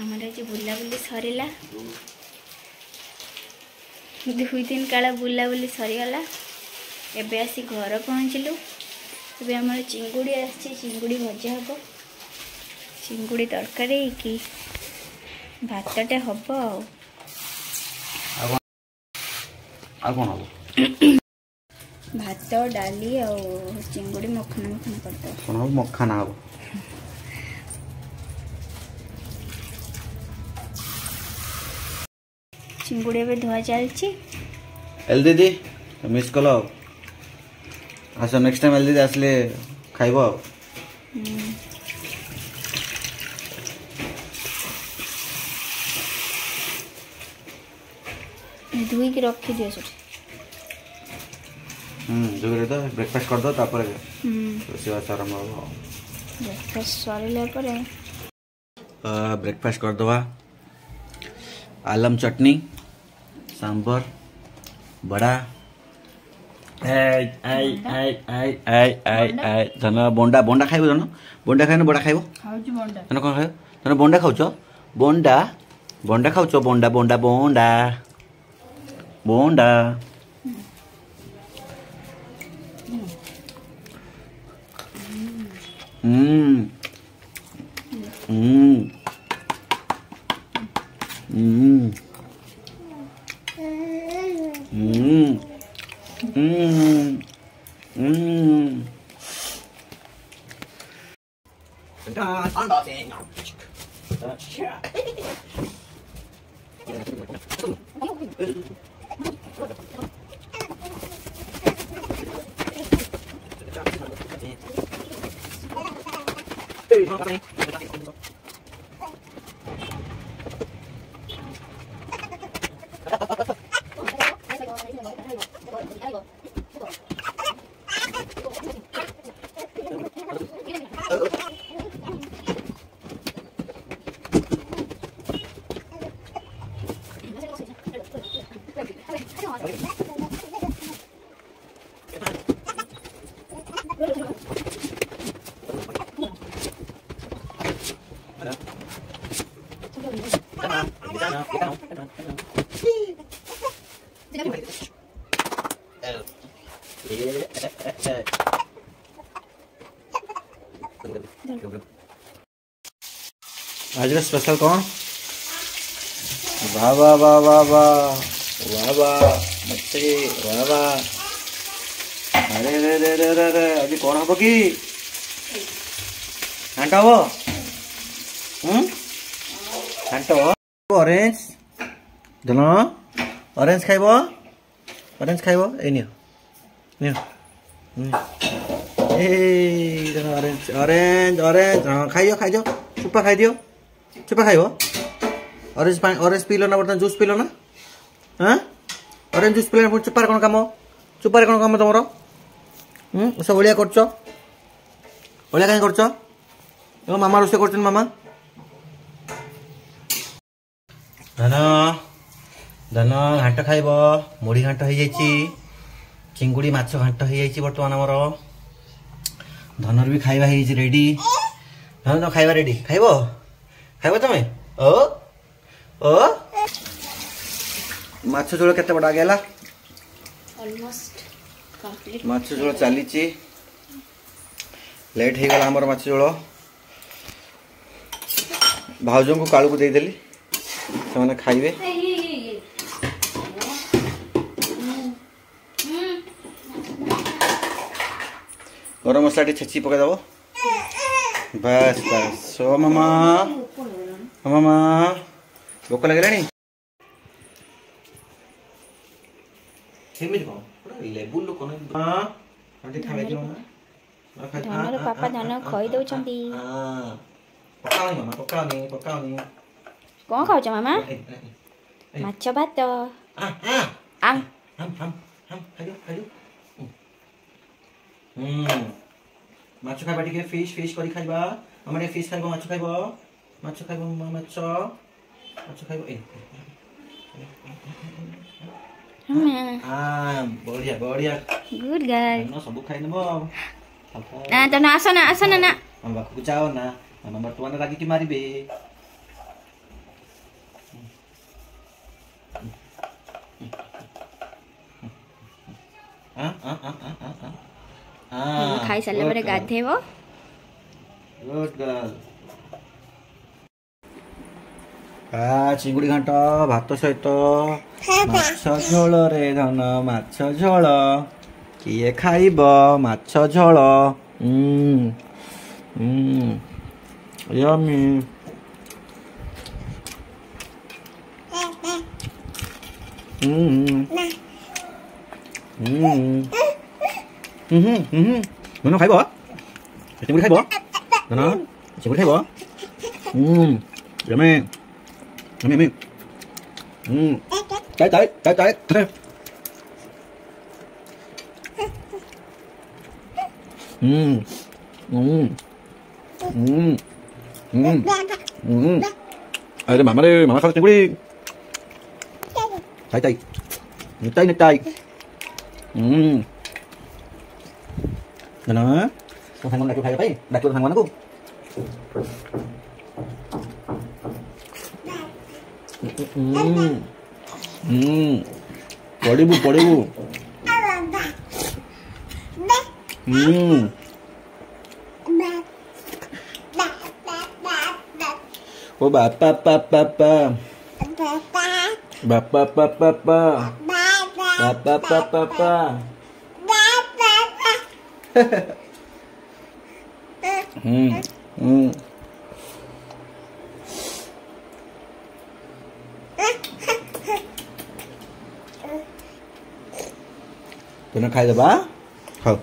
आमर आज बुलाबुली सरला 2 दिन काला बुलाबुली सरीगला एबे आसी घर पहुँचलु। एबे आमर चिंगुड़ी आसी चिंगुड़ी भजा हम चिंगुड़ी तरकारी कि भातटे हम भात डाली आ चिंगुड़ी मखना मखना करदे मखाना हम चिंगुड़ी एबे धुआ चलची। एल दीदी मिस कल आस नेक्स्ट टाइम एल दीदी आसले खाइब धुई के रखी दियो जोरे तो ब्रेकफास्ट कर दो तापर रोषेबास आरंभ हो। ब्रेकफास्ट सरिला परे ब्रेकफास्ट कर दवा आलम चटनी सांबर बड़ा धन बोंडा बोंडा खाइब धन बोंडा खाए बड़ा खाइब धन कौन खाइब धन बोंडा खाऊच बोंडा बोंडा खाऊच बोंडा बोंडा बोंडा बोंडा आज स्पेशल कौन वाह वाह वाह वाह वाह वाह वाह मच्छी वाह वाह अरे रे रे रे रे रे आज कौन हम कि घंटा वो घंटा ऑरेंज धनो ऑरेंज खाइब ए नियो नियो ए ऑरेंज ऑरेंज ऑरेंज हाँ खाइयो खाइयो चुपा खाई दियो चुपा खाइब ऑरेंज पानी ऑरेंज पी लो ना बर्तमान जूस पी लो ना हाँ ऑरेंज जूस पी चुपार कौन काम चुपार कौन काम तुम सब ओलिया कर ओलिया कहीं कर मामा रोषे कर मामा धन धन घाट खाइब मुढ़ी घाट हो जाइए चिंगुड़ी माछ घाट हो जाइए बर्तमान आमर धनर भी खाइबा रेडी धन खाइबा रेडी खाइब खाइब तुम ओ ओ माछ झोल केते बड़ा गेला ऑलमोस्ट कंप्लीट माछ झोल चली लेट हो गला हमर माछ झोल भाउजों को कालू को दे देली से माने खाइबे गरम मसला टी छेची पका दबो बस बस ओ मामा मामा भोक लागलानी सेमित कोन लेबुल लो कोन हां आंटी खावे दियो ना धनर पापा धन खई दउ छंती पकाओनी मामा पकाओनी कोन खाउ छ मामा माछ भात आ हम खाइयो माछ खाइबा टिके फिश फिश करी खाइबा हमरे फिश खाइबो माछ खाइबो माछ खाइबो ए बढ़िया बढ़िया गुड गाय न सब खाइ नबो आ त न आसन ना हम बाकु जाओ ना हम बर्तमान रागी की मारिबे खाई सारे पर गाधेब गुड गर्ल चिंगुड़ी घाट भात सहित माछ झोल रे धन माछ झोल किए खाइब माछ झोल यम्मी 너 खाइब चिंगुड़ी खाइब धन चिंगुड़ी खाइब yummy yummy trái trái trái trái đây mama đi mama khóc tiếng đi trái trái trái trái trái rồi nó con thằng con đặt cho thầy đấy đặt cho thằng con nó cũng पड़ेबू पड़ेबू ओ बापा पापा पा बापा पापा पा बापा पापा पा tụi nó khai rồi bá không